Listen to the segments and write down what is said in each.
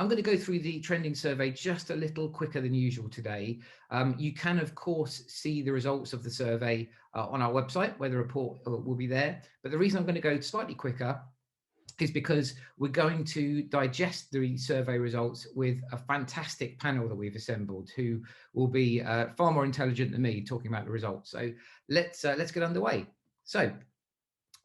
I'm going to go through the trending survey just a little quicker than usual today. You can, of course, see the results of the survey on our website, where the report will be there. But the reason I'm going to go slightly quicker is because we're going to digest the survey results with a fantastic panel that we've assembled, who will be far more intelligent than me talking about the results. So let's get underway. So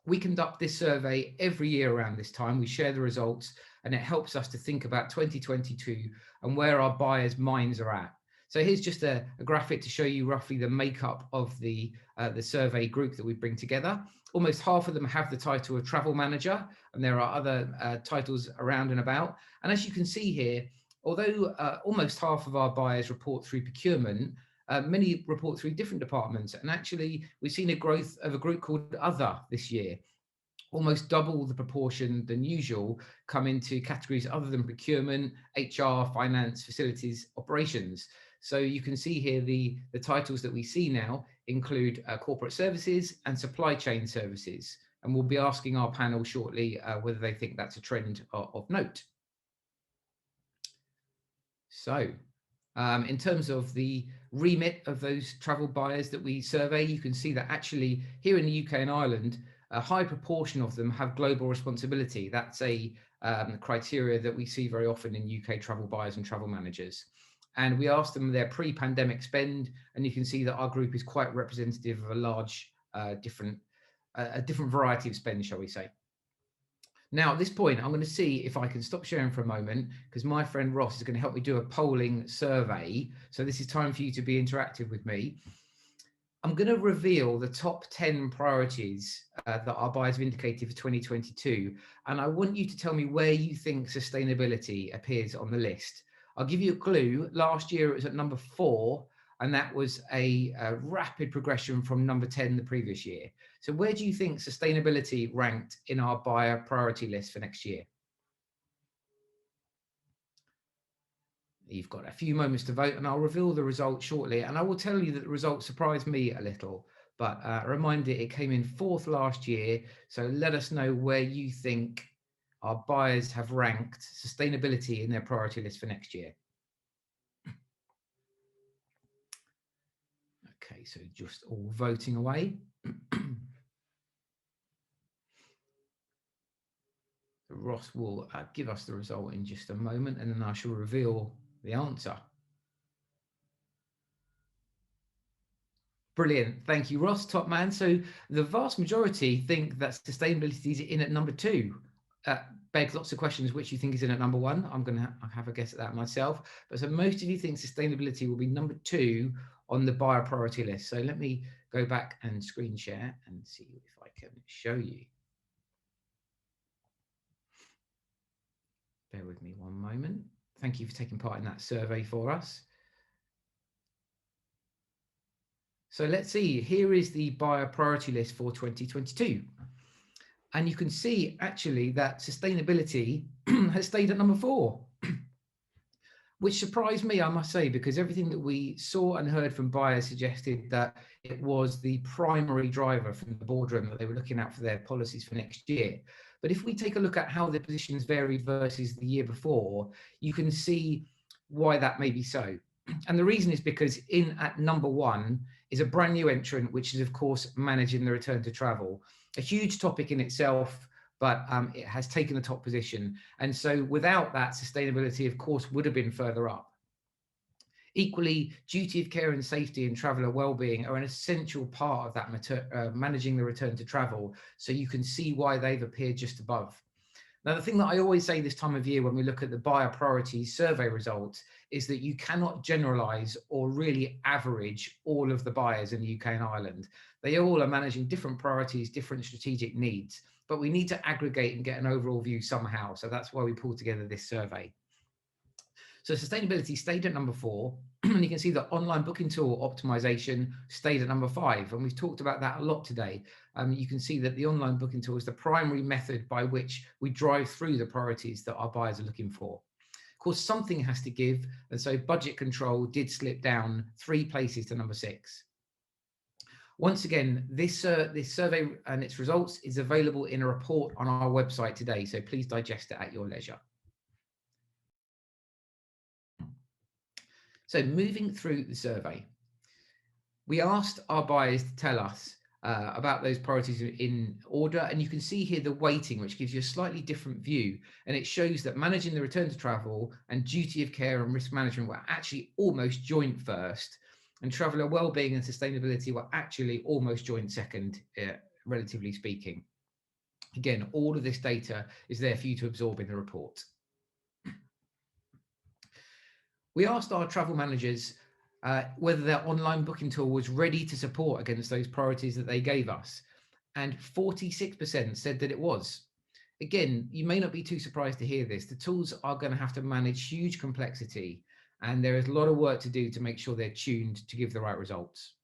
we conduct this survey every year around this time. We share the results, and it helps us to think about 2022 and where our buyers' minds are at. So here's just a graphic to show you roughly the makeup of the survey group that we bring together. Almost half of them have the title of travel manager, and there are other titles around and about. And as you can see here, although almost half of our buyers report through procurement, many report through different departments. And actually, we've seen a growth of a group called Other this year. Almost double the proportion than usual come into categories other than procurement, HR, finance, facilities, operations. So you can see here the titles that we see now include corporate services and supply chain services. And we'll be asking our panel shortly whether they think that's a trend of note. So in terms of the remit of those travel buyers that we survey, you can see that actually here in the UK and Ireland, a high proportion of them have global responsibility. That's a criteria that we see very often in UK travel buyers and travel managers. And we asked them their pre-pandemic spend, and you can see that our group is quite representative of a large, different variety of spend, shall we say. Now, at this point, I'm going to see if I can stop sharing for a moment, because my friend Ross is going to help me do a polling survey. So this is time for you to be interactive with me. I'm going to reveal the top 10 priorities that our buyers have indicated for 2022. And I want you to tell me where you think sustainability appears on the list. I'll give you a clue. Last year it was at number 4, and that was a rapid progression from number 10 the previous year. So where do you think sustainability ranked in our buyer priority list for next year? You've got a few moments to vote, and I'll reveal the results shortly. And I will tell you that the results surprised me a little, but a reminder, it came in 4th last year. So let us know where you think our buyers have ranked sustainability in their priority list for next year. Okay, so just all voting away. Ross will give us the result in just a moment, and then I shall reveal the answer. Brilliant. Thank you, Ross, top man. So the vast majority think that sustainability is in at number 2. Begs lots of questions, which you think is in at number 1. I'm going to have a guess at that myself. But so most of you think sustainability will be number 2 on the buyer priority list. So let me go back and screen share and see if I can show you. Bear with me one moment. Thank you for taking part in that survey for us. So let's see, here is the buyer priority list for 2022. And you can see actually that sustainability has stayed at number 4, which surprised me, I must say, because everything that we saw and heard from buyers suggested that it was the primary driver from the boardroom that they were looking at for their policies for next year. But if we take a look at how the positions varied versus the year before, you can see why that may be so. And the reason is because in at number 1 is a brand new entrant, which is, of course, managing the return to travel. A huge topic in itself, but it has taken the top position. And so without that, sustainability, of course, would have been further up. Equally, duty of care and safety and traveller wellbeing are an essential part of that managing the return to travel. So you can see why they've appeared just above. Now, the thing that I always say this time of year when we look at the buyer priorities survey results is that you cannot generalize or really average all of the buyers in the UK and Ireland. They all are managing different priorities, different strategic needs, but we need to aggregate and get an overall view somehow. So that's why we pulled together this survey. So sustainability stayed at number 4, and you can see that online booking tool optimization stayed at number 5. And we've talked about that a lot today. You can see that the online booking tool is the primary method by which we drive through the priorities that our buyers are looking for. Of course, something has to give. And so budget control did slip down 3 places to number 6. Once again, this survey and its results is available in a report on our website today. So please digest it at your leisure. So moving through the survey, we asked our buyers to tell us about those priorities in order, and you can see here the weighting, which gives you a slightly different view, and it shows that managing the return to travel and duty of care and risk management were actually almost joint first, and traveller wellbeing and sustainability were actually almost joint second, relatively speaking. Again, all of this data is there for you to absorb in the report. We asked our travel managers whether their online booking tool was ready to support against those priorities that they gave us. And 46% said that it was. Again, you may not be too surprised to hear this. The tools are going to have to manage huge complexity, and there is a lot of work to do to make sure they're tuned to give the right results.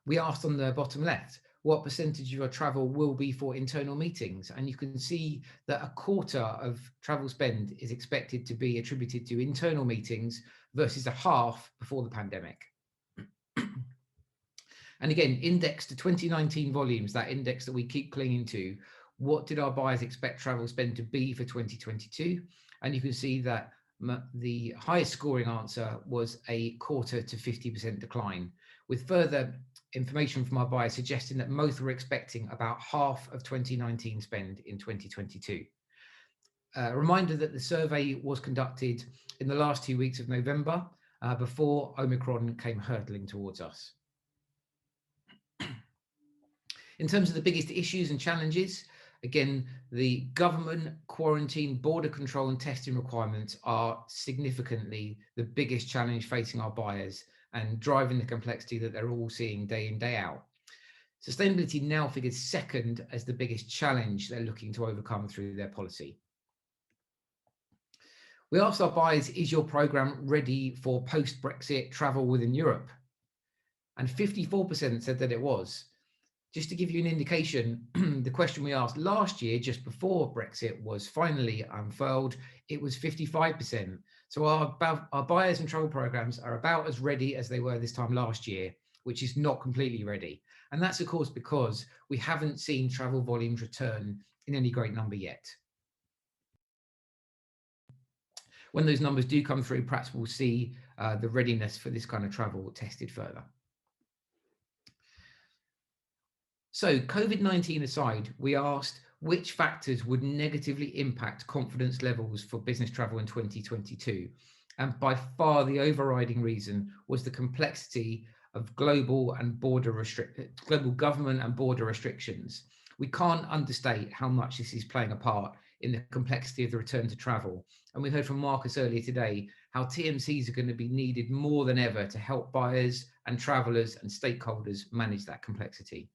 We asked on the bottom left, what percentage of your travel will be for internal meetings? And you can see that a quarter of travel spend is expected to be attributed to internal meetings versus a half before the pandemic. And again, indexed to 2019 volumes, that index that we keep clinging to, what did our buyers expect travel spend to be for 2022? And you can see that the highest scoring answer was a quarter to 50% decline, with further information from our buyers suggesting that most were expecting about half of 2019 spend in 2022. A reminder that the survey was conducted in the last 2 weeks of November, before Omicron came hurtling towards us. In terms of the biggest issues and challenges, again, the government, quarantine, border control and testing requirements are significantly the biggest challenge facing our buyers and driving the complexity that they're all seeing day in, day out. Sustainability now figures second as the biggest challenge they're looking to overcome through their policy. We asked our buyers, is your programme ready for post-Brexit travel within Europe? And 54% said that it was. Just to give you an indication, the question we asked last year, just before Brexit was finally unfurled, it was 55%. So our buyers and travel programs are about as ready as they were this time last year, which is not completely ready. And that's, of course, because we haven't seen travel volumes return in any great number yet. When those numbers do come through, perhaps we'll see the readiness for this kind of travel tested further. So COVID-19 aside, we asked which factors would negatively impact confidence levels for business travel in 2022. And by far the overriding reason was the complexity of global government and border restrictions. We can't understate how much this is playing a part in the complexity of the return to travel. And we heard from Marcus earlier today how TMCs are going to be needed more than ever to help buyers and travellers and stakeholders manage that complexity.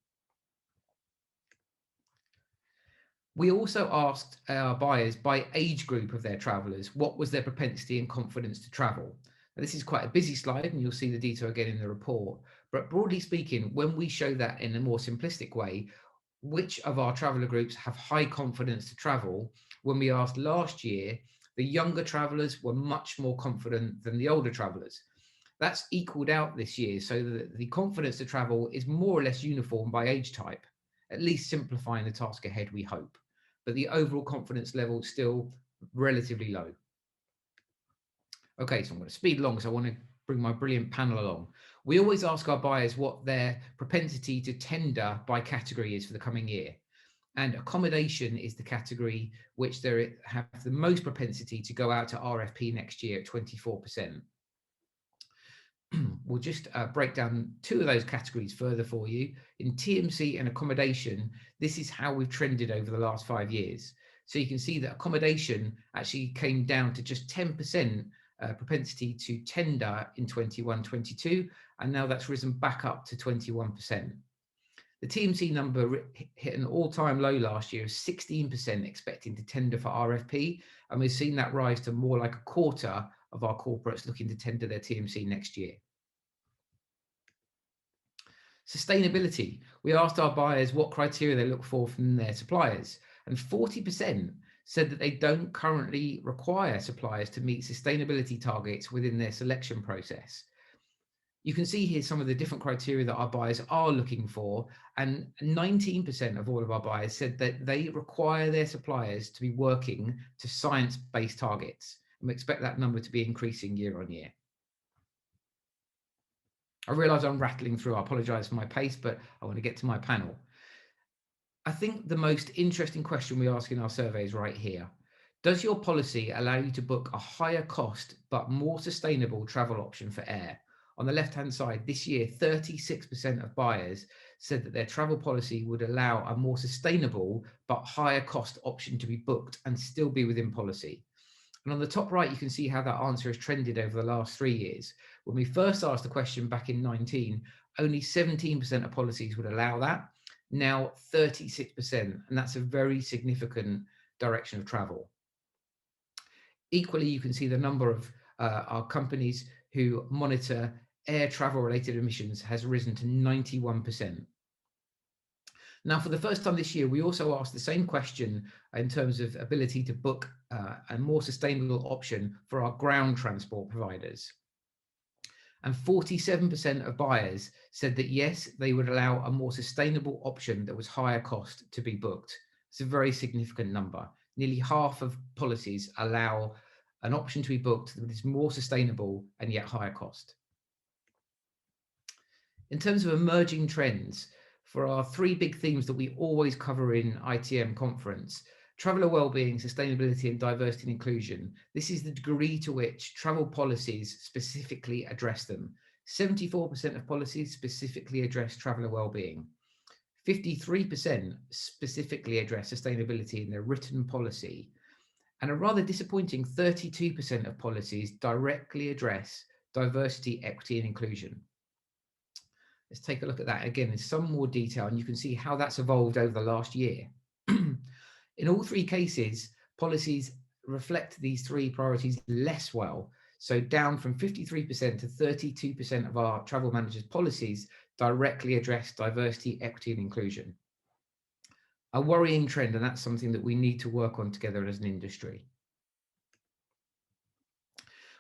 We also asked our buyers by age group of their travellers, what was their propensity and confidence to travel? Now, this is quite a busy slide and you'll see the detail again in the report. But broadly speaking, when we show that in a more simplistic way, which of our traveller groups have high confidence to travel? When we asked last year, the younger travellers were much more confident than the older travellers. That's equalled out this year, so that the confidence to travel is more or less uniform by age type, at least simplifying the task ahead, we hope. But the overall confidence level is still relatively low. Okay, so I'm going to speed along because I want to bring my brilliant panel along. We always ask our buyers what their propensity to tender by category is for the coming year. And accommodation is the category which they have the most propensity to go out to RFP next year at 24%. We'll just break down two of those categories further for you. In TMC and accommodation, this is how we've trended over the last 5 years. So you can see that accommodation actually came down to just 10% propensity to tender in 21-22, and now that's risen back up to 21%. The TMC number hit an all-time low last year of 16% expecting to tender for RFP, and we've seen that rise to more like a quarter of our corporates looking to tender their TMC next year. Sustainability. We asked our buyers what criteria they look for from their suppliers, and 40% said that they don't currently require suppliers to meet sustainability targets within their selection process. You can see here some of the different criteria that our buyers are looking for, and 19% of all of our buyers said that they require their suppliers to be working to science-based targets. And we expect that number to be increasing year on year. I realise I'm rattling through. I apologise for my pace, but I want to get to my panel. I think the most interesting question we ask in our survey is right here. Does your policy allow you to book a higher cost but more sustainable travel option for air? On the left-hand side, this year, 36% of buyers said that their travel policy would allow a more sustainable but higher cost option to be booked and still be within policy. And on the top right, you can see how that answer has trended over the last 3 years. When we first asked the question back in 19, only 17% of policies would allow that. Now 36%, and that's a very significant direction of travel. Equally, you can see the number of our companies who monitor air travel related emissions has risen to 91%. Now, for the first time this year, we also asked the same question in terms of ability to book a more sustainable option for our ground transport providers. And 47% of buyers said that yes, they would allow a more sustainable option that was higher cost to be booked. It's a very significant number. Nearly half of policies allow an option to be booked that is more sustainable and yet higher cost. In terms of emerging trends, for our 3 big themes that we always cover in ITM conference, traveller wellbeing, sustainability and diversity and inclusion. This is the degree to which travel policies specifically address them. 74% of policies specifically address traveller wellbeing. 53% specifically address sustainability in their written policy. And a rather disappointing 32% of policies directly address diversity, equity and inclusion. Let's take a look at that again in some more detail, and you can see how that's evolved over the last year. In all 3 cases, policies reflect these 3 priorities less well. So down from 53% to 32% of our travel managers' policies directly address diversity, equity and inclusion. A worrying trend, and that's something that we need to work on together as an industry.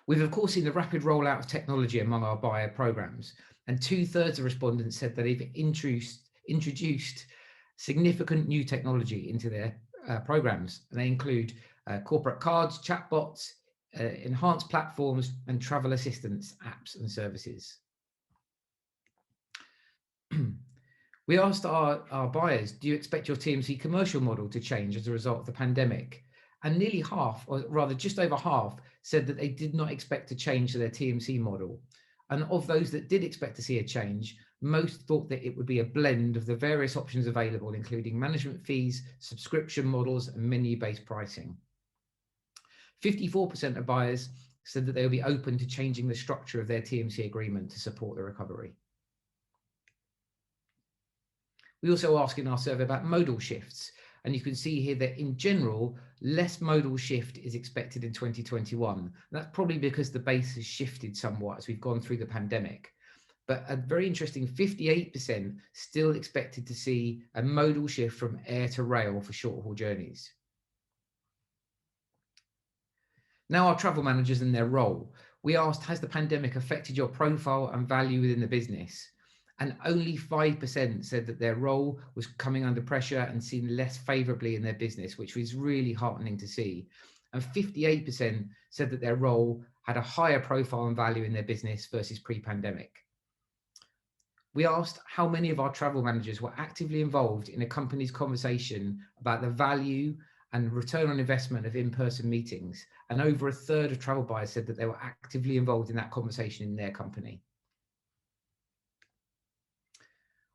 We've of course seen the rapid rollout of technology among our buyer programs, and 2/3 of respondents said that they've introduced significant new technology into their programs. And they include corporate cards, chatbots, enhanced platforms, and travel assistance apps and services. We asked our buyers, do you expect your TMC commercial model to change as a result of the pandemic? And nearly half, or rather just over half, said that they did not expect to change to their TMC model. And of those that did expect to see a change, most thought that it would be a blend of the various options available, including management fees, subscription models, and menu-based pricing. 54% of buyers said that they would be open to changing the structure of their TMC agreement to support the recovery. We also asked in our survey about modal shifts, and you can see here that in general, less modal shift is expected in 2021. That's probably because the base has shifted somewhat as we've gone through the pandemic. But a very interesting 58% still expected to see a modal shift from air to rail for short haul journeys. Now our travel managers and their role. We asked, has the pandemic affected your profile and value within the business? And only 5% said that their role was coming under pressure and seen less favourably in their business, which was really heartening to see. And 58% said that their role had a higher profile and value in their business versus pre-pandemic. We asked how many of our travel managers were actively involved in a company's conversation about the value and return on investment of in-person meetings. And over 1/3 of travel buyers said that they were actively involved in that conversation in their company.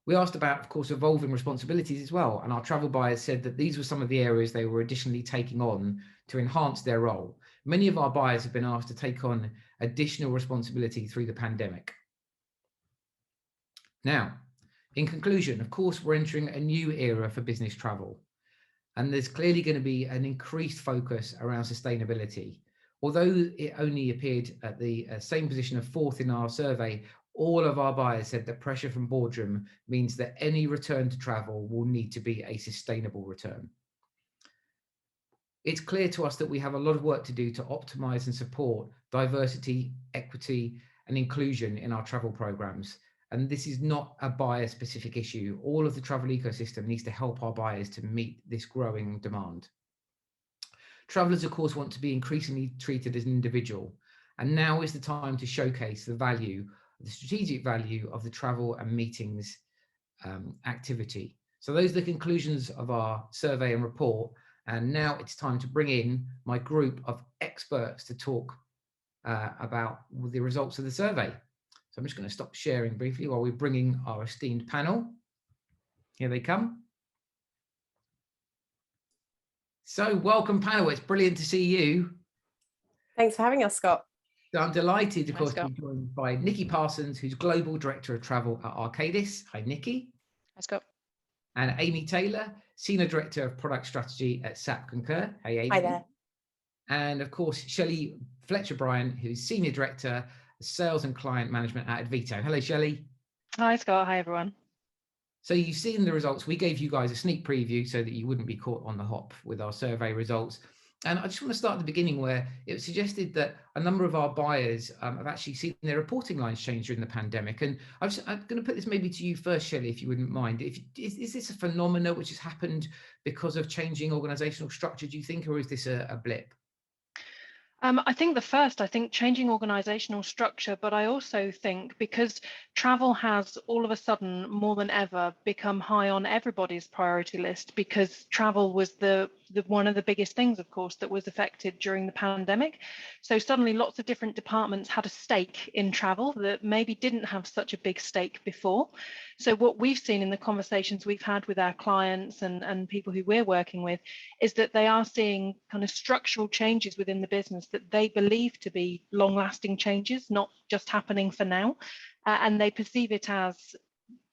We asked about, of course, evolving responsibilities as well. And our travel buyers said that these were some of the areas they were additionally taking on to enhance their role. Many of our buyers have been asked to take on additional responsibility through the pandemic. Now, in conclusion, of course, we're entering a new era for business travel. And there's clearly going to be an increased focus around sustainability. Although it only appeared at the same position of 4th in our survey, all of our buyers said that pressure from boardroom means that any return to travel will need to be a sustainable return. It's clear to us that we have a lot of work to do to optimize and support diversity, equity, and inclusion in our travel programs. And this is not a buyer-specific issue. All of the travel ecosystem needs to help our buyers to meet this growing demand. Travelers, of course, want to be increasingly treated as an individual. And now is the time to showcase the value the strategic value of the travel and meetings activity. So those are the conclusions of our survey and report. And now it's time to bring in my group of experts to talk about the results of the survey. So I'm just going to stop sharing briefly while we're bringing our esteemed panel. Here they come. So welcome, panel. It's brilliant to see you. Thanks for having us, Scott. So I'm delighted, of course, to be joined by Nikki Parsons, who's Global Director of Travel at Arcadis. Hi, Nikki. Hi, Scott. And Amy Taylor, Senior Director of Product Strategy at SAP Concur. Hey, Amy. Hi there. And of course, Shelley Fletcher-Bryant, who's Senior Director of Sales and Client Management at Advito. Hello, Shelley. Hi, Scott. Hi, everyone. So you've seen the results. We gave you guys a sneak preview so that you wouldn't be caught on the hop with our survey results. And I just want to start at the beginning, where it was suggested that a number of our buyers have actually seen their reporting lines change during the pandemic. And I'm going to put this maybe to you first, Shelley, if you wouldn't mind. Is this a phenomenon which has happened because of changing organizational structure, do you think, or is this a blip? I think changing organizational structure, but I also think because travel has all of a sudden more than ever become high on everybody's priority list, because travel was the one of the biggest things, of course, that was affected during the pandemic. So suddenly lots of different departments had a stake in travel that maybe didn't have such a big stake before. So what we've seen in the conversations we've had with our clients and people who we're working with is that they are seeing kind of structural changes within the business that they believe to be long-lasting changes, not just happening for now. And they perceive it as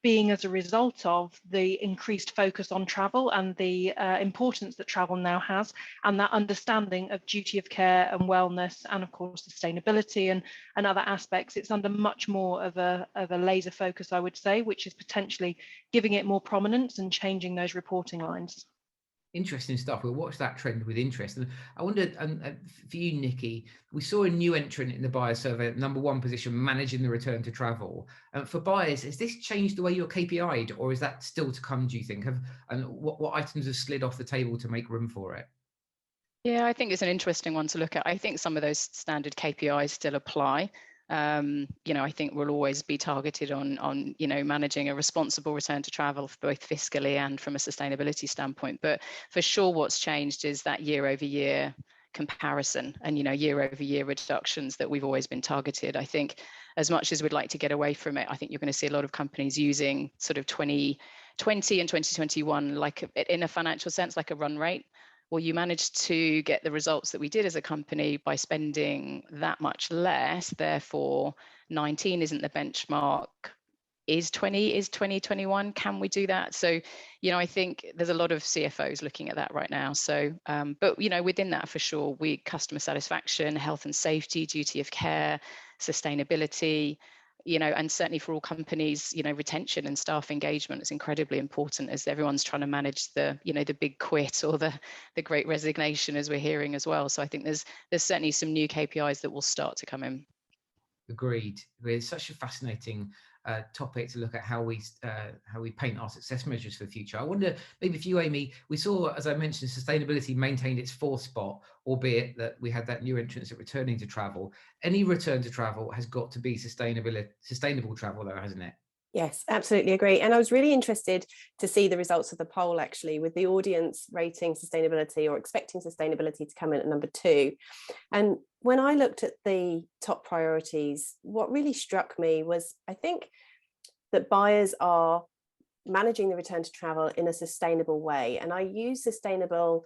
being as a result of the increased focus on travel and the importance that travel now has, and that understanding of duty of care and wellness, and of course sustainability and other aspects. It's under much more of a laser focus, I would say, which is potentially giving it more prominence and changing those reporting lines. Interesting stuff. We'll watch that trend with interest. And I wondered, for you, Nikki, we saw a new entrant in the buyer survey, #1 position, managing the return to travel. For buyers, has this changed the way you're KPI'd, or is that still to come, do you think? And what items have slid off the table to make room for it? Yeah, I think it's an interesting one to look at. I think some of those standard KPIs still apply. I think we'll always be targeted on managing a responsible return to travel, both fiscally and from a sustainability standpoint. But for sure, what's changed is that year-over-year comparison and year-over-year reductions that we've always been targeted. I think as much as we'd like to get away from it, I think you're going to see a lot of companies using sort of 2020 and 2021 like in a financial sense, like a run rate. Well, you managed to get the results that we did as a company by spending that much less. Therefore, 19 isn't the benchmark. Is 2021? Can we do that? So, I think there's a lot of CFOs looking at that right now. So, but within that, for sure, customer satisfaction, health and safety, duty of care, sustainability. And certainly for all companies, retention and staff engagement is incredibly important as everyone's trying to manage the big quit or the great resignation, as we're hearing as well. So I think there's certainly some new KPIs that will start to come in. Agreed. It's such a fascinating topic to look at how we paint our success measures for the future. I wonder, maybe for you, Amy, we saw, as I mentioned, sustainability maintained its 4th spot, albeit that we had that new entrance at returning to travel. Any return to travel has got to be sustainable travel, though, hasn't it? Yes, absolutely agree. And I was really interested to see the results of the poll, actually, with the audience rating sustainability or expecting sustainability to come in at #2. And when I looked at the top priorities, what really struck me was, I think, that buyers are managing the return to travel in a sustainable way. And I use sustainable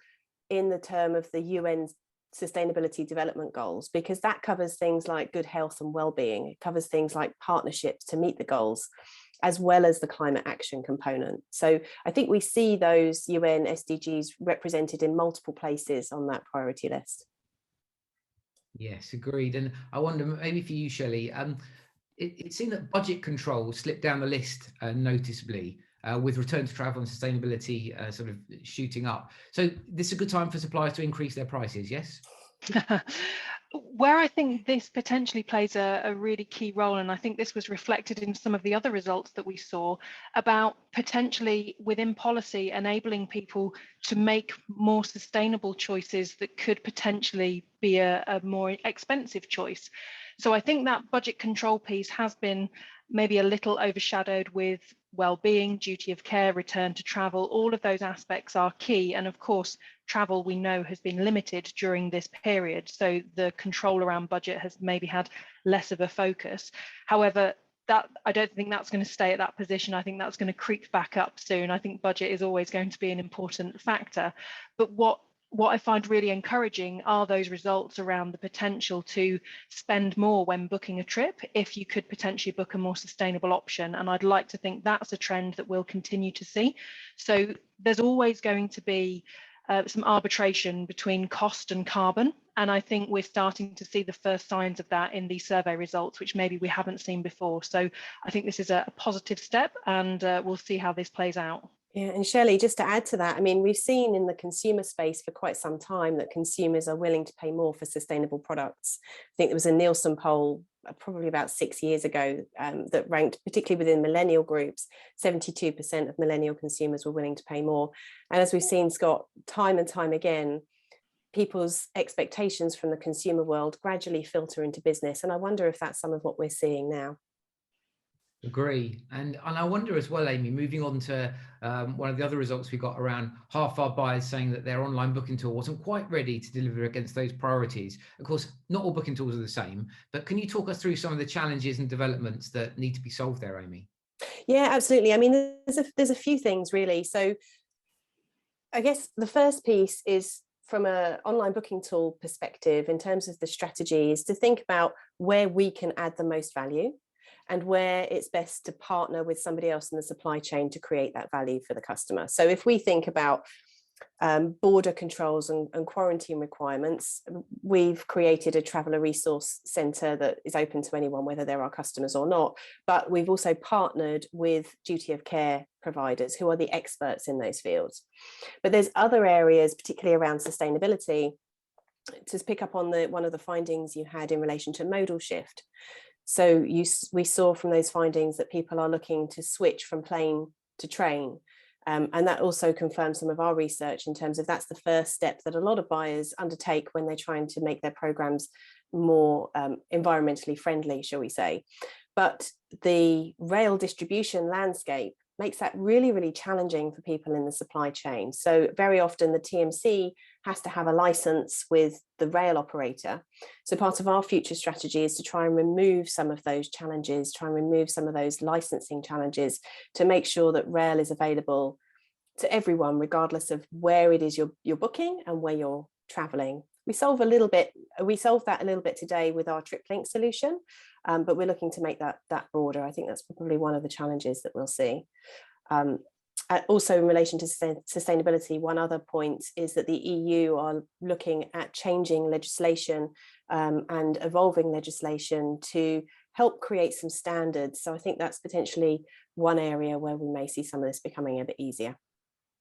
in the term of the UN's Sustainability Development Goals, because that covers things like good health and well-being. It covers things like partnerships to meet the goals, as well as the climate action component. So I think we see those UN SDGs represented in multiple places on that priority list. Yes, agreed. And I wonder, maybe for you, Shelley, it seemed that budget control slipped down the list noticeably, with return to travel and sustainability sort of shooting up. So this is a good time for suppliers to increase their prices, yes? Where I think this potentially plays a really key role, and I think this was reflected in some of the other results that we saw about potentially within policy enabling people to make more sustainable choices that could potentially be a more expensive choice. So I think that budget control piece has been maybe a little overshadowed with well-being, duty of care, return to travel. All of those aspects are key. And of course, travel we know has been limited during this period. So the control around budget has maybe had less of a focus. However, that I don't think that's going to stay at that position. I think that's going to creep back up soon. I think budget is always going to be an important factor. But what I find really encouraging are those results around the potential to spend more when booking a trip if you could potentially book a more sustainable option. And I'd like to think that's a trend that we'll continue to see. So there's always going to be some arbitration between cost and carbon. And I think we're starting to see the first signs of that in these survey results, which maybe we haven't seen before. So I think this is a positive step, and we'll see how this plays out. Yeah, and Shelley, just to add to that, I mean, we've seen in the consumer space for quite some time that consumers are willing to pay more for sustainable products. I think there was a Nielsen poll probably about 6 years ago that ranked, particularly within millennial groups, 72% of millennial consumers were willing to pay more. And as we've seen, Scott, time and time again, people's expectations from the consumer world gradually filter into business. And I wonder if that's some of what we're seeing now. Agree. And I wonder as well, Amy, moving on to one of the other results we got around half our buyers saying that their online booking tool wasn't quite ready to deliver against those priorities. Of course, not all booking tools are the same, but can you talk us through some of the challenges and developments that need to be solved there, Amy? Yeah, absolutely. I mean, there's a few things really. So I guess the first piece is from an online booking tool perspective, in terms of the strategy, is to think about where we can add the most value and where it's best to partner with somebody else in the supply chain to create that value for the customer. So if we think about border controls and quarantine requirements, we've created a traveller resource centre that is open to anyone, whether they're our customers or not. But we've also partnered with duty of care providers who are the experts in those fields. But there's other areas, particularly around sustainability, to pick up on one of the findings you had in relation to modal shift. So we saw from those findings that people are looking to switch from plane to train. And that also confirms some of our research in terms of that's the first step that a lot of buyers undertake when they're trying to make their programs more environmentally friendly, shall we say. But the rail distribution landscape makes that really, really challenging for people in the supply chain. So very often the TMC has to have a license with the rail operator. So part of our future strategy is to try and remove some of those challenges, try and remove some of those licensing challenges to make sure that rail is available to everyone, regardless of where it is you're booking and where you're traveling. We solve that a little bit today with our TripLink solution, but we're looking to make that broader. I think that's probably one of the challenges that we'll see. Also, in relation to sustainability, one other point is that the EU are looking at changing legislation and evolving legislation to help create some standards. So I think that's potentially one area where we may see some of this becoming a bit easier.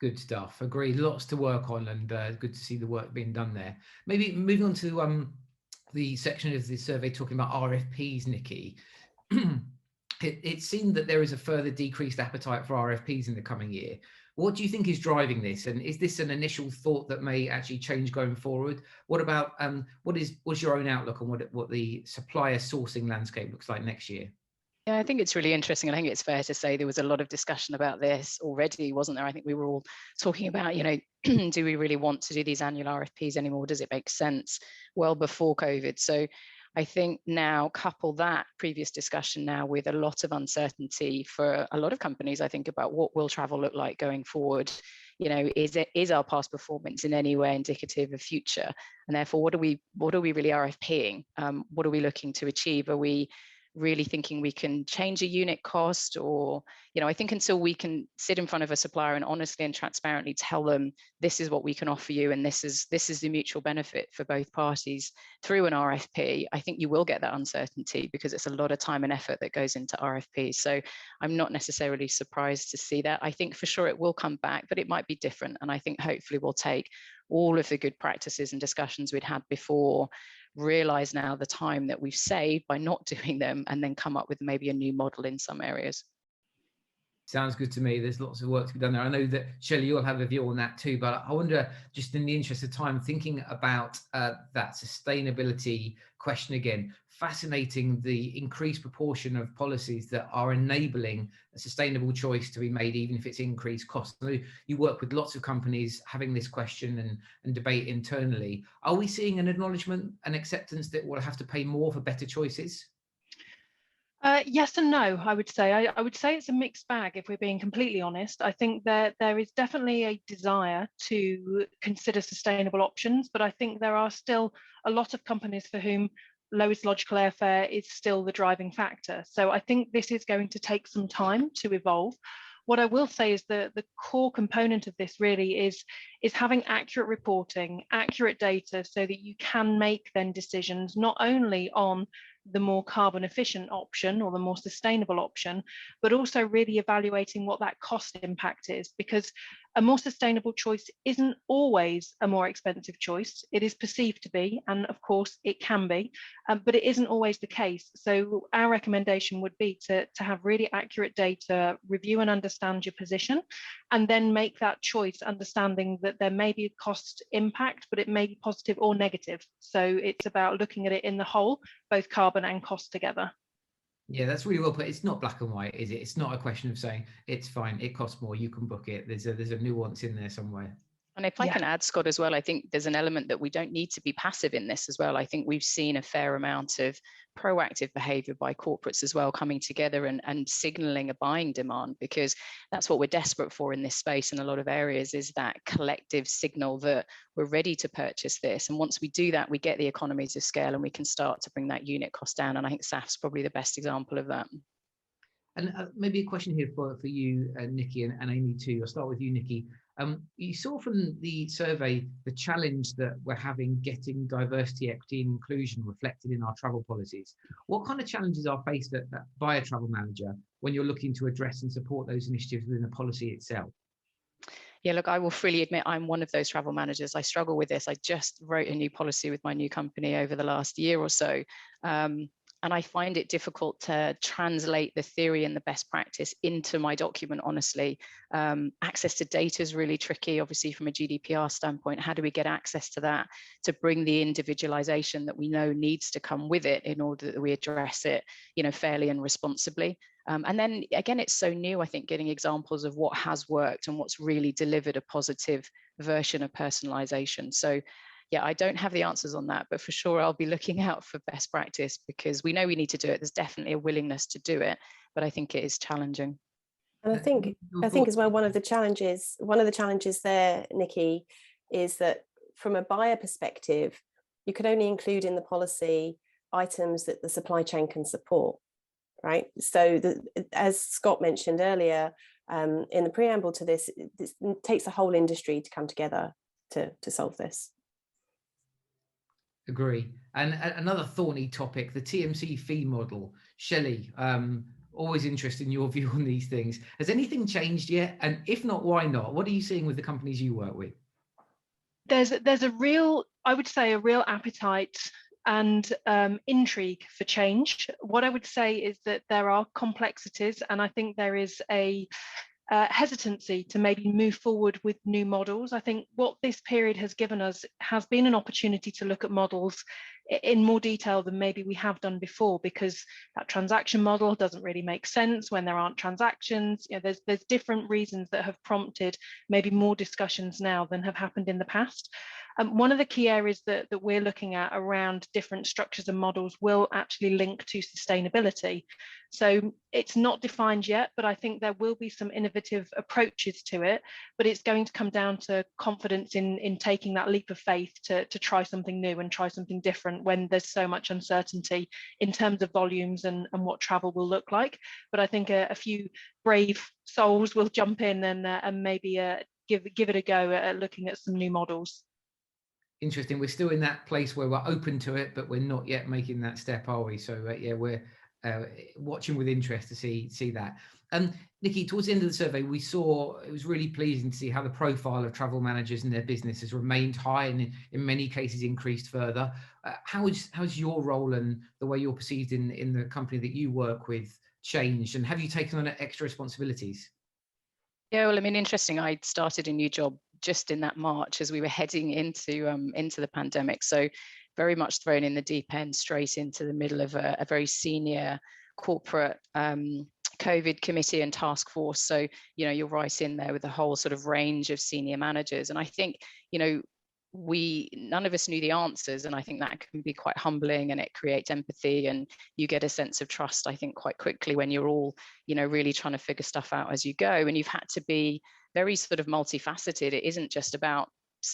Good stuff. Agreed. Lots to work on, and good to see the work being done there. Maybe moving on to the section of the survey talking about RFPs, Nikki. It seemed that there is a further decreased appetite for RFPs in the coming year. What do you think is driving this? And is this an initial thought that may actually change going forward? What about what's your own outlook on what the supplier sourcing landscape looks like next year? Yeah, I think it's really interesting. I think it's fair to say there was a lot of discussion about this already, wasn't there? I think we were all talking about, do we really want to do these annual RFPs anymore? Does it make sense? Well before COVID. So I think now couple that previous discussion now with a lot of uncertainty for a lot of companies, I think, about what will travel look like going forward. Is our past performance in any way indicative of future? And therefore, what are we really RFPing? What are we looking to achieve? Are we really thinking we can change a unit cost? Or, I think until we can sit in front of a supplier and honestly and transparently tell them this is what we can offer you and this is the mutual benefit for both parties through an RFP, I think you will get that uncertainty because it's a lot of time and effort that goes into RFPs. So I'm not necessarily surprised to see that. I think for sure it will come back, but it might be different. And I think hopefully we'll take all of the good practices and discussions we'd had before, realize now the time that we've saved by not doing them, and then come up with maybe a new model in some areas. Sounds good to me. There's lots of work to be done there. I know that, Shelley, you'll have a view on that too, but I wonder, just in the interest of time, thinking about that sustainability question again, fascinating the increased proportion of policies that are enabling a sustainable choice to be made, even if it's increased costs. So you work with lots of companies having this question and debate internally. Are we seeing an acknowledgement and acceptance that we'll have to pay more for better choices? Yes and no, I would say. I would say it's a mixed bag, if we're being completely honest. I think there is definitely a desire to consider sustainable options, but I think there are still a lot of companies for whom lowest logical airfare is still the driving factor. So I think this is going to take some time to evolve. What I will say is that the core component of this really is having accurate reporting, accurate data, so that you can make then decisions not only on the more carbon efficient option or the more sustainable option, but also really evaluating what that cost impact is, because a more sustainable choice isn't always a more expensive choice. It is perceived to be, and of course it can be, but it isn't always the case. So our recommendation would be to have really accurate data, review and understand your position, and then make that choice, understanding that there may be a cost impact, but it may be positive or negative. So it's about looking at it in the whole, both carbon and cost together. Yeah, that's really well put. It's not black and white, is it? It's not a question of saying it's fine, it costs more, you can book it. There's a nuance in there somewhere. And if I can add, Scott, as well, I think there's an element that we don't need to be passive in this as well. I think we've seen a fair amount of proactive behavior by corporates as well, coming together and signaling a buying demand, because that's what we're desperate for in this space in a lot of areas, is that collective signal that we're ready to purchase this. And once we do that, we get the economies of scale and we can start to bring that unit cost down. And I think SAF's probably the best example of that. And maybe a question here for you, Nikki, and Amy too. I'll start with you, Nikki. You saw from the survey the challenge that we're having getting diversity, equity and inclusion reflected in our travel policies. What kind of challenges are faced by a travel manager when you're looking to address and support those initiatives within the policy itself? Yeah, look, I will freely admit I'm one of those travel managers. I struggle with this. I just wrote a new policy with my new company over the last year or so. And I find it difficult to translate the theory and the best practice into my document, honestly. Access to data is really tricky, obviously, from a GDPR standpoint. How do we get access to that to bring the individualization that we know needs to come with it in order that we address it, fairly and responsibly? And then again, it's so new, I think, getting examples of what has worked and what's really delivered a positive version of personalization. So yeah, I don't have the answers on that, but for sure I'll be looking out for best practice, because we know we need to do it. There's definitely a willingness to do it, but I think it is challenging. And I think as well, one of the challenges there, Nikki, is that from a buyer perspective, you can only include in the policy items that the supply chain can support, right? So as Scott mentioned earlier, in the preamble to this, it takes the whole industry to come together to solve this. Agree. And another thorny topic, the TMC fee model. Shelley, always interested in your view on these things. Has anything changed yet? And if not, why not? What are you seeing with the companies you work with? There's a real, I would say, a real appetite and intrigue for change. What I would say is that there are complexities, and I think there is a hesitancy to maybe move forward with new models. I think what this period has given us has been an opportunity to look at models in more detail than maybe we have done before, because that transaction model doesn't really make sense when there aren't transactions. There's different reasons that have prompted maybe more discussions now than have happened in the past. One of the key areas that we're looking at around different structures and models will actually link to sustainability. So it's not defined yet, but I think there will be some innovative approaches to it, but it's going to come down to confidence in taking that leap of faith to try something new and try something different when there's so much uncertainty in terms of volumes and what travel will look like. But I think a few brave souls will jump in and maybe give it a go at looking at some new models. Interesting. We're still in that place where we're open to it, but we're not yet making that step, are we? So yeah, we're watching with interest to see that. Nikki, towards the end of the survey, we saw it was really pleasing to see how the profile of travel managers and their business has remained high and in many cases increased further. How's your role and the way you're perceived in the company that you work with changed, and have you taken on extra responsibilities? Yeah, well, I mean, interesting. I started a new job just in that March as we were heading into the pandemic. So very much thrown in the deep end, straight into the middle of a very senior corporate COVID committee and task force. So, you know, you're right in there with a whole sort of range of senior managers. And I think, you know, none of us knew the answers, and I think that can be quite humbling, and it creates empathy, and you get a sense of trust, I think, quite quickly when you're all, you know, really trying to figure stuff out as you go. And you've had to be very sort of multifaceted. It isn't just about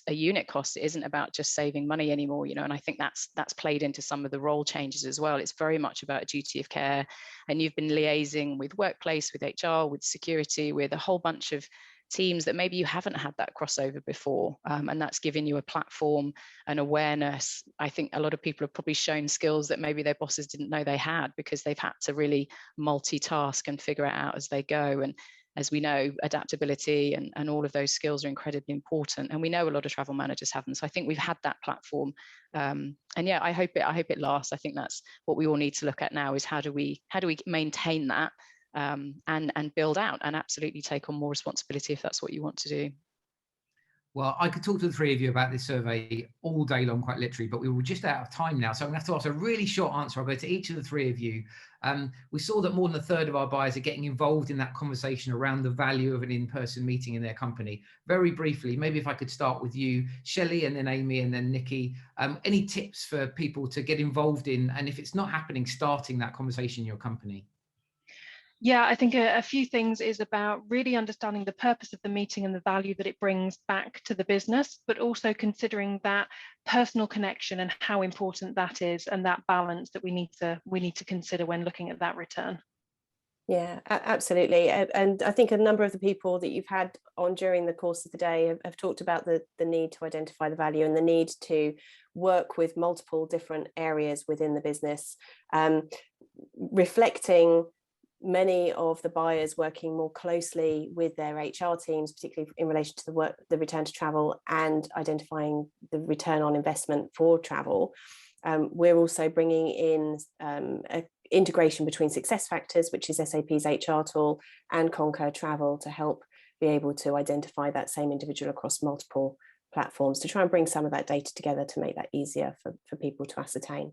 a unit cost, it isn't about just saving money anymore, you know, and I think that's played into some of the role changes as well. It's very much about duty of care, and you've been liaising with workplace, with HR, with security, with a whole bunch of teams that maybe you haven't had that crossover before, and that's given you a platform and awareness. I think a lot of people have probably shown skills that maybe their bosses didn't know they had, because they've had to really multitask and figure it out as they go. And as we know, adaptability and all of those skills are incredibly important, and we know a lot of travel managers have them. So I think we've had that platform, and yeah, I hope it lasts. I think that's what we all need to look at now, is how do we maintain that, and build out and absolutely take on more responsibility if that's what you want to do. Well, I could talk to the three of you about this survey all day long, quite literally, but we were just out of time now. So I'm going to have to ask a really short answer. I'll go to each of the three of you. We saw that more than a third of our buyers are getting involved in that conversation around the value of an in-person meeting in their company. Very briefly, maybe if I could start with you, Shelley, and then Amy, and then Nikki. Any tips for people to get involved in, and if it's not happening, starting that conversation in your company? Yeah, I think a few things is about really understanding the purpose of the meeting and the value that it brings back to the business, but also considering that personal connection and how important that is, and that balance that we need to consider when looking at that return. Yeah, absolutely. And I think a number of the people that you've had on during the course of the day have talked about the need to identify the value and the need to work with multiple different areas within the business, reflecting many of the buyers working more closely with their HR teams, particularly in relation to the return to travel, and identifying the return on investment for travel. We're also bringing in an integration between SuccessFactors, which is SAP's HR tool, and Concur Travel to help be able to identify that same individual across multiple platforms, to try and bring some of that data together to make that easier for people to ascertain.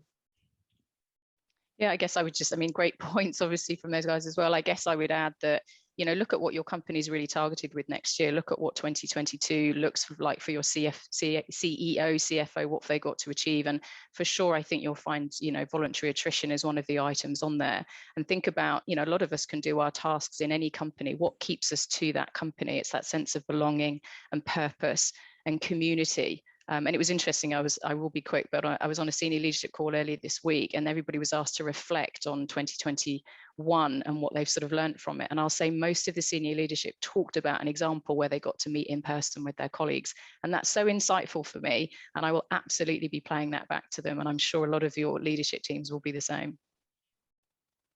Yeah, I guess I would great points obviously from those guys as well. I guess I would add that, you know, look at what your company's really targeted with next year. Look at what 2022 looks like for your CEO, CFO, what they got to achieve. And for sure, I think you'll find, you know, voluntary attrition is one of the items on there. And think about, you know, a lot of us can do our tasks in any company. What keeps us to that company? It's that sense of belonging and purpose and community. And it was interesting, I will be quick, but I was on a senior leadership call earlier this week, and everybody was asked to reflect on 2021 and what they've sort of learned from it. And I'll say most of the senior leadership talked about an example where they got to meet in person with their colleagues. And that's so insightful for me. And I will absolutely be playing that back to them. And I'm sure a lot of your leadership teams will be the same.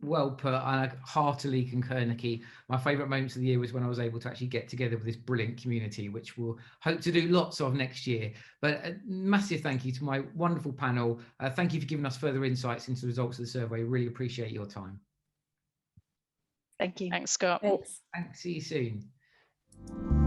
Well put. I heartily concur, Nikki. My favourite moments of the year was when I was able to actually get together with this brilliant community, which we'll hope to do lots of next year. But a massive thank you to my wonderful panel. Thank you for giving us further insights into the results of the survey. Really appreciate your time. Thank you. Thanks, Scott. Thanks. Thanks. See you soon.